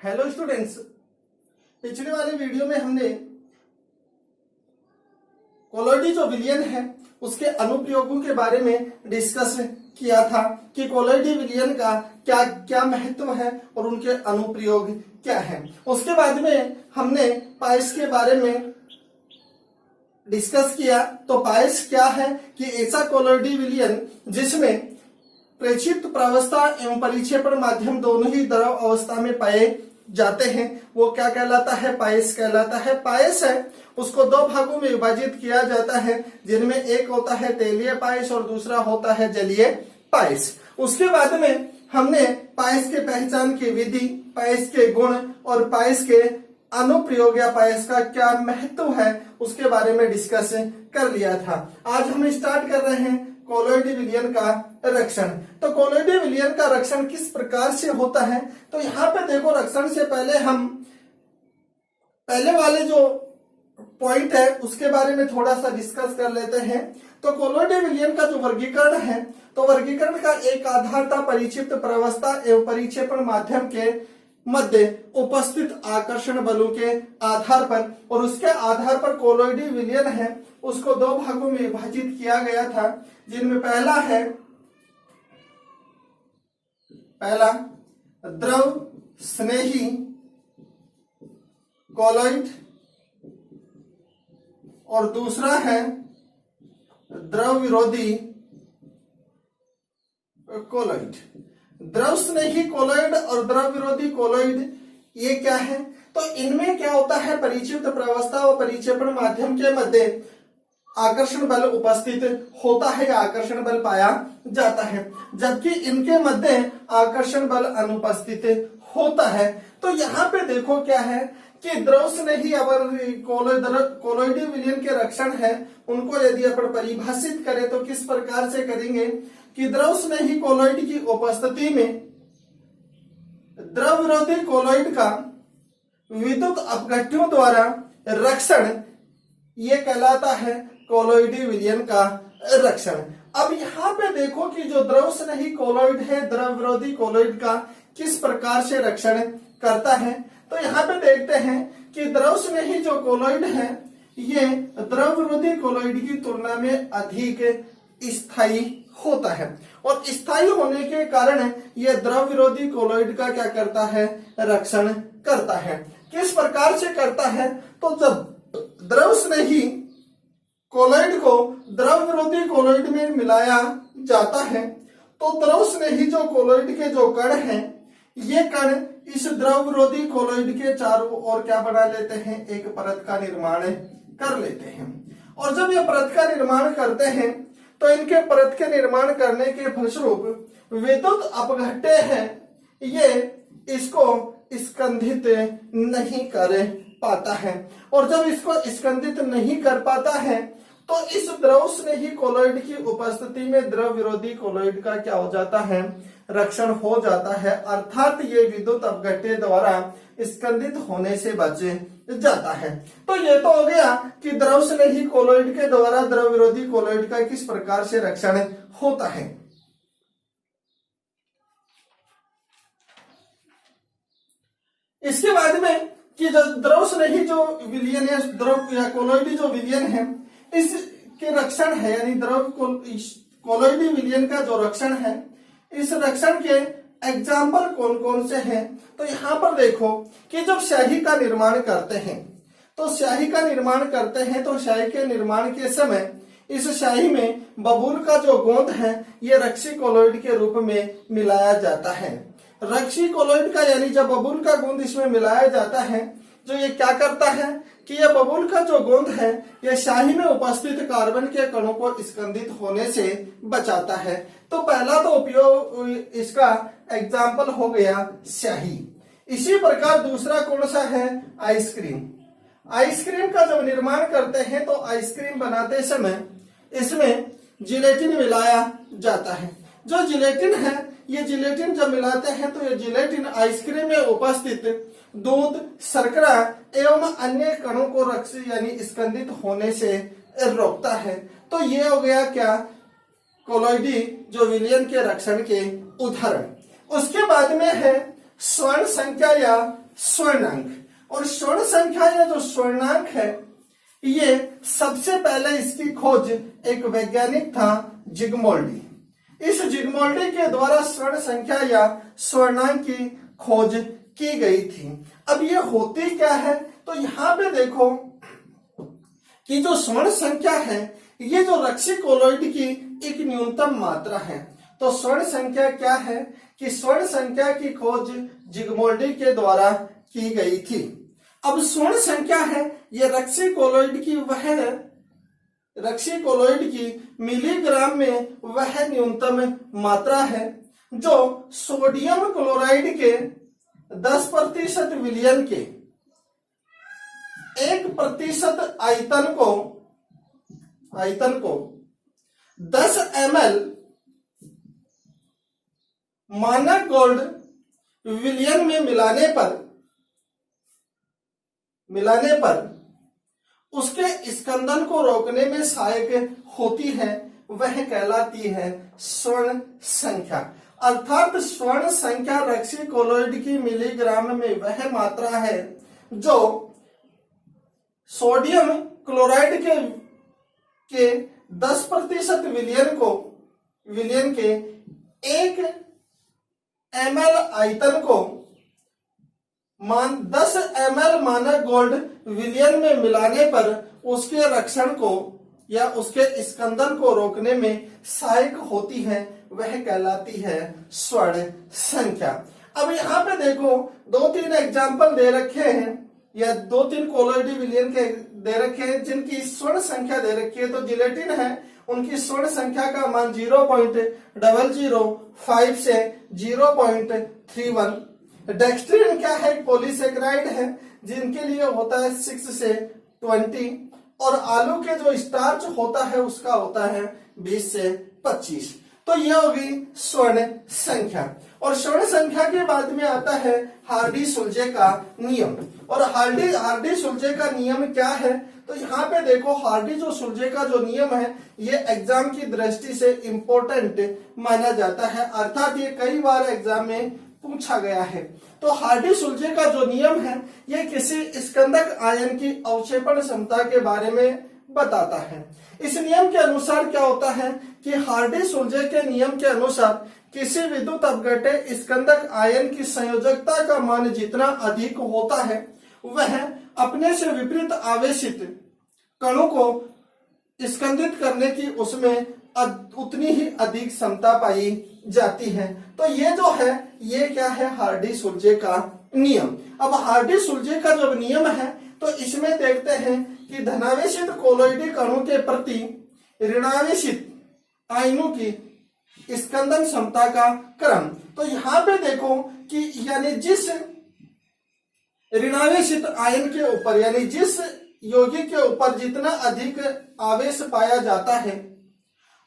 Hello students, पिछले वाले video में हमने कोलोइडी जो विलयन है उसके अनुप्रयोगों के बारे में डिस्कस किया था कि कोलोइडी विलयन का क्या क्या महत्व है और उनके अनुप्रयोग क्या है। उसके बाद में हमने पाइस के बारे में डिस्कस किया। तो पाइस क्या है कि ऐसा कोलोइडी विलयन जिसमें प्रेक्षिप्त प्रावस्था एवं परिक्षेपण माध्यम दोनों ही द्रव अवस्था में पाए जाते हैं, वो क्या कहलाता है? पाइस कहलाता है। पाइस है उसको दो भागों में विभाजित किया जाता है, जिनमें एक होता है तेलीय पाइस और दूसरा होता है जलीय पाइस। उसके बाद में हमने पाइस के पहचान की विधि, पाइस के गुण और पाइस के अनुप्रयोग या पाइस का क्या महत्व है उसके बारे में डिस्कस कर लिया था। आज हम स्टार्ट कर रहे हैं कोलोइडी विलयन का रक्षण। तो कोलोइडी विलयन का रक्षण किस प्रकार से होता है? तो यहाँ पे देखो, रक्षण से पहले हम पहले वाले जो पॉइंट है उसके बारे में थोड़ा सा डिस्कस कर लेते हैं। तो कोलोइडी विलयन का जो वर्गीकरण है, तो वर्गीकरण का एक आधार था परिक्षिप्त प्रावस्था एवं परिक्षेपण माध्यम के मध्य उपस्थित आकर्षण बलों के आधार पर, और उसके आधार पर कोलोइडी विलयन है उसको दो भागों में विभाजित किया गया था, जिनमें पहला द्रव स्नेही कोलोइड और दूसरा है द्रव विरोधी कोलोइड। द्रव स्नेही कोलोइड और द्रव विरोधी कोलोइड ये क्या है? तो इनमें क्या होता है? परिक्षिप्त प्रावस्था और परिक्षेपण माध्यम के मध्य आकर्षण बल उपस्थित होता है या आकर्षण बल पाया जाता है, जबकि इनके मध्य आकर्षण बल अनुपस्थित होता है। तो यहाँ पे देखो क्या है कि द्रव स्नेही अगर कोलोइडी विलयन के रक्षण है उनको यदि अपन परिभाषित करें तो किस प्रकार से करेंगे कि द्रव स्नेही कोलोइड की उपस्थिति में द्रव विरोधी कोलोइड का विद्युत अपघट्यों द्वारा रक्षण ये कहलाता है कोलोइडी विलयन का रक्षण। अब यहाँ पे देखो कि जो द्रव स्नेही कोलोइड है द्रव विरोधी कोलोइड का किस प्रकार से रक्षण करता है। तो यहाँ पे देखते हैं कि द्रव स्नेही जो कोलोइड है ये द्रव विरोधी कोलोइड की तुलना में अधिक स्थायी होता है, और स्थायी होने के कारण यह द्रव विरोधी कोलोइड का क्या करता है? रक्षण करता है। किस प्रकार से करता है? तो जब द्रव स्नेही कोलोइड को द्रव विरोधी कोलोइड में मिलाया जाता है तो द्रव स्नेही जो कोलोइड के जो कण हैं, ये कण इस द्रव विरोधी कोलोइड के चारों ओर क्या बना लेते हैं? एक परत का निर्माण कर लेते हैं। और जब ये परत का निर्माण करते हैं तो इनके परत के निर्माण करने के फलस्वरूप विद्युत अपघट्य है ये इसको स्कंधित नहीं कर पाता है, और जब इसको स्कंधित नहीं कर पाता है तो इस द्रव स्नेही कोलोइड की उपस्थिति में द्रव विरोधी कोलोइड का क्या हो जाता है? रक्षण हो जाता है, अर्थात ये विद्युत अपघट्य द्वारा स्कंदित होने से बच जाता है। तो ये तो हो गया कि द्रव स्नेही कोलोइड के द्वारा द्रव विरोधी कोलोइड का किस प्रकार से रक्षण होता है। इसके बाद में कि जो द्रव स्नेही जो विलयन है, द्रव या कोलोइडी जो विलयन है, इसके रक्षण है यानी द्रव कोलोइडी विलयन का जो रक्षण है, इस रक्षण के एग्जाम्पल कौन कौन से हैं? तो यहाँ पर देखो कि जब स्याही का निर्माण करते हैं तो स्याही का निर्माण करते हैं तो स्याही के निर्माण के समय इस स्याही में बबूल का जो गोंद है ये रक्षी कोलोइड के रूप में मिलाया जाता है। रक्षी कोलोइड का यानी जब बबूल का गोंद इसमें मिलाया जाता है, जो ये क्या करता है कि यह बबूल का जो गोंद है यह स्याही में उपस्थित कार्बन के कणों को स्कंदित होने से बचाता है। तो पहला तो उपयोग इसका एग्जाम्पल हो गया स्याही। इसी प्रकार दूसरा कौन सा है? आइसक्रीम। आइसक्रीम का जब निर्माण करते हैं तो आइसक्रीम बनाते समय इसमें जिलेटिन मिलाया जाता है। जो जिलेटिन है ये जिलेटिन जब मिलाते हैं तो ये जिलेटिन आइसक्रीम में उपस्थित दूध, शर्करा एवं अन्य कणों को रक्षित यानी स्कंदित होने से रोकता है। तो ये हो गया क्या? कोलोइडी जो विलयन के रक्षण के उदाहरण। उसके बाद में है स्वर्ण संख्या या स्वर्णांक। और स्वर्ण संख्या या जो स्वर्णांक है, ये सबसे पहले इसकी खोज एक वैज्ञानिक था जिग्मोल्डी। इस जिग्मोल्डी के द्वारा स्वर्ण संख्या या स्वर्णांक की खोज की गई थी। अब ये होती क्या है, तो यहां पे देखो कि जो स्वर्ण संख्या है, ये जो रक्षी कोलॉइड की एक न्यूनतम मात्रा है। तो स्वर्ण संख्या क्या है कि स्वर्ण संख्या की खोज जिग्मोल्डी के द्वारा की गई थी। अब स्वर्ण संख्या है ये रक्षी कोलॉइड की मिलीग्राम में वह न्यूनतम मात्रा है जो सोडियम क्लोराइड के 10% विलयन के 1% आयतन को 10 ml मानक गोल्ड विलयन में मिलाने पर उसके स्कंदन को रोकने में सहायक होती है, वह कहलाती है स्वर्ण संख्या। अर्थात स्वर्ण संख्या रक्षी कोलॉइड की मिलीग्राम में वह मात्रा है जो सोडियम क्लोराइड के 10% विलयन के 1 ml आयतन को 10 ml मानक गोल्ड विलयन में मिलाने पर उसके रक्षण को या उसके स्कंदन को रोकने में सहायक होती है, वह कहलाती है स्वर्ण संख्या। अब यहाँ पे देखो 2-3 एग्जाम्पल दे रखे हैं या 2-3 कोलॉइडी विलयन के दे रखे हैं जिनकी स्वर्ण संख्या दे रखी है। तो जिलेटिन है, उनकी स्वर्ण संख्या का मान 0.005 से 0.31। डेक्स्ट्रिन क्या है, पॉलीसेकेराइड है जिनके लिए होता है 6 से 20। और आलू के जो स्टार्च होता है उसका होता है 20 से 25। तो यह होगी स्वर्ण संख्या। और स्वर्ण संख्या के बाद में आता है हार्डी-सुल्जे का नियम। और हार्डी-सुल्जे का नियम क्या है, तो यहाँ पे देखो हार्डी-सुल्जे का जो नियम है ये एग्जाम की दृष्टि से इंपॉर्टेंट माना जाता है, अर्थात ये कई बार एग्जाम में पूछा गया है। तो हार्डी-सुल्जे का जो नियम है ये किसी स्कंदक आयन की अवक्षेपण क्षमता के बारे में बताता है। इस नियम के अनुसार क्या होता है कि हार्डी-सुल्जे के नियम के अनुसार किसी विद्युत अपघट्य स्कंदक आयन की संयोजकता का मान जितना अधिक होता है वह अपने से विपरीत आवेशित कणों को स्कंदित करने की उसमें उतनी ही अधिक क्षमता पाई जाती है। तो ये जो है ये क्या है, हार्डी-सुल्जे का नियम। अब हार्डी-सुल्जे का जब नियम है तो इसमें देखते हैं कि धनावेशित कोलॉइडी कणों के प्रति ऋणावेशित आयनों की स्कंदन क्षमता का क्रम। तो यहाँ पे देखो कि यानी जिस ऋणावेशित आयन के ऊपर यानी जिस यौगिक के ऊपर जितना अधिक आवेश पाया जाता है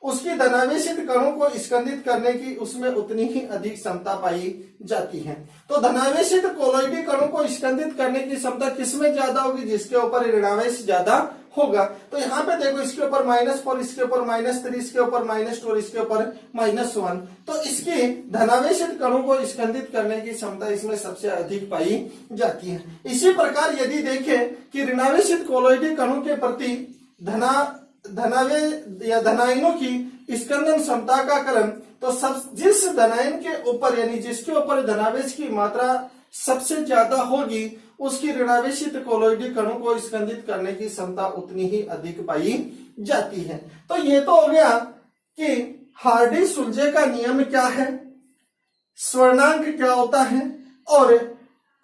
उसकी धनावेशित कणों को स्कंदित करने की उसमें उतनी ही अधिक क्षमता पाई जाती है। तो धनावेशित कोलॉइडी कणों को स्कंदित करने की क्षमता किसमें ज्यादा होगी, जिसके ऊपर ऋणावेश ज्यादा होगा। तो यहाँ पे देखो इसके ऊपर -4, इसके ऊपर -3, इसके ऊपर -2 और इसके ऊपर -1। तो इसकी धनावेशित कणों को स्कंदित करने की क्षमता इसमें सबसे अधिक पाई जाती है। इसी प्रकार यदि देखें कि ऋणावेशित कोलॉइडी कणों के प्रति धनायनों की स्कंदन क्षमता का क्रम, तो जिस धनायन के ऊपर यानी जिसके ऊपर धनावेश की मात्रा सबसे ज्यादा होगी उसकी ऋणावेशित कोलॉइडी कणों को स्कंदित करने की क्षमता उतनी ही अधिक पाई जाती है। तो ये तो हो गया कि हार्डी-सुल्जे का नियम क्या है, स्वर्णांक क्या होता है और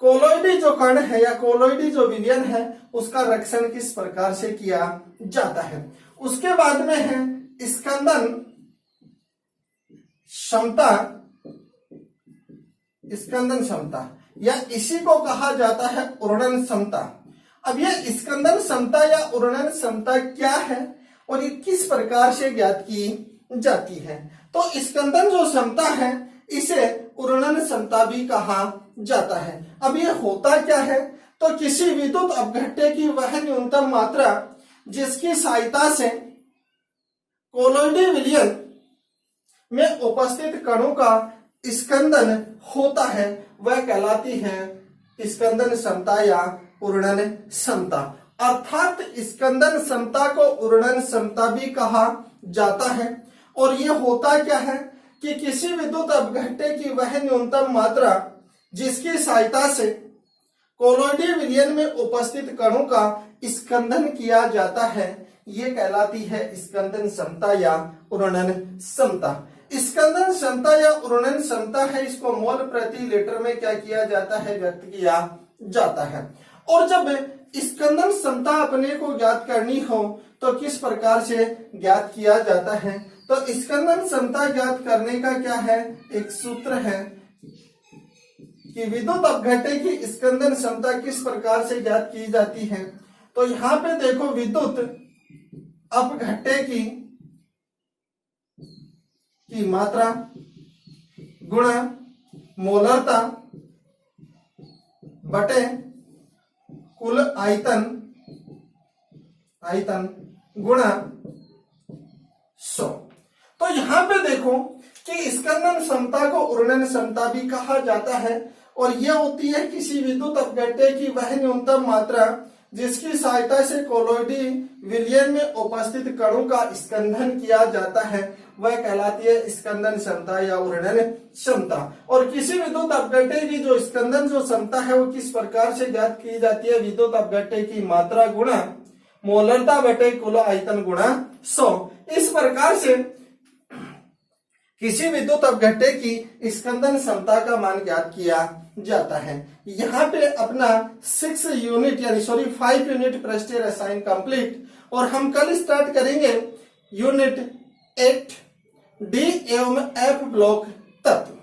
कोलॉइडी जो कण है या कोलॉइडी जो विलयन है उसका रक्षण किस प्रकार से किया जाता है। उसके बाद में है स्कंदन क्षमता या इसी को कहा जाता है उर्णन क्षमता। अब ये स्कंदन क्षमता या उर्णन क्षमता क्या है और ये किस प्रकार से ज्ञात की जाती है। तो स्कंदन जो क्षमता है इसे उर्णन क्षमता भी कहा जाता है। अब ये होता क्या है, तो किसी विद्युत अपघट्य की वह न्यूनतम मात्रा जिसकी सहायता से कोलॉइडी विलयन में उपस्थित कणों का स्कंदन होता है वह कहलाती है स्कंदन क्षमता या उर्णन क्षमता। अर्थात स्कंदन क्षमता को उर्णन क्षमता भी कहा जाता है। और यह होता क्या है कि किसी विद्युत अपघट्य की वह न्यूनतम मात्रा जिसकी सहायता से कोलोइडल विलयन में उपस्थित कणों का स्कंदन किया जाता है, ये कहलाती है स्कंदन क्षमता या उर्णन क्षमता। स्कंदन क्षमता या उर्णन क्षमता है, इसको मोल प्रति लीटर में क्या किया जाता है, व्यक्त किया जाता है। और जब स्कंदन क्षमता अपने को ज्ञात करनी हो तो किस प्रकार से ज्ञात किया जाता है, तो स्कंदन क्षमता ज्ञात करने का क्या है, एक सूत्र है कि विद्युत अपघट्य की स्कंदन क्षमता किस प्रकार से ज्ञात की जाती है। तो यहां पे देखो, विद्युत अपघट्य की मात्रा गुणा मोलरता बटे कुल आयतन गुणा 100। तो यहां पे देखो कि स्कंदन क्षमता को उर्णन क्षमता भी कहा जाता है, और यह होती है किसी विद्युत अपघट्य की वह न्यूनतम मात्रा जिसकी सहायता से कोलोइडल विलयन में उपस्थित कणों का स्कंदन किया जाता है, वह कहलाती है स्कंदन क्षमता या उर्णन क्षमता। और किसी विद्युत अपघट्य की जो स्कंदन जो क्षमता है वो किस प्रकार से ज्ञात की जाती है, विद्युत अपघट्य की मात्रा गुणा मोलरता बटे कुल आयतन गुणा 100। इस प्रकार से किसी विद्युत अपघट्य की स्कंदन क्षमता का मान ज्ञात किया जाता है। यहाँ पे अपना 5 यूनिट पृष्ठीय रसायन कंप्लीट, और हम कल स्टार्ट करेंगे यूनिट 8 डी एवं एफ ब्लॉक तत्व।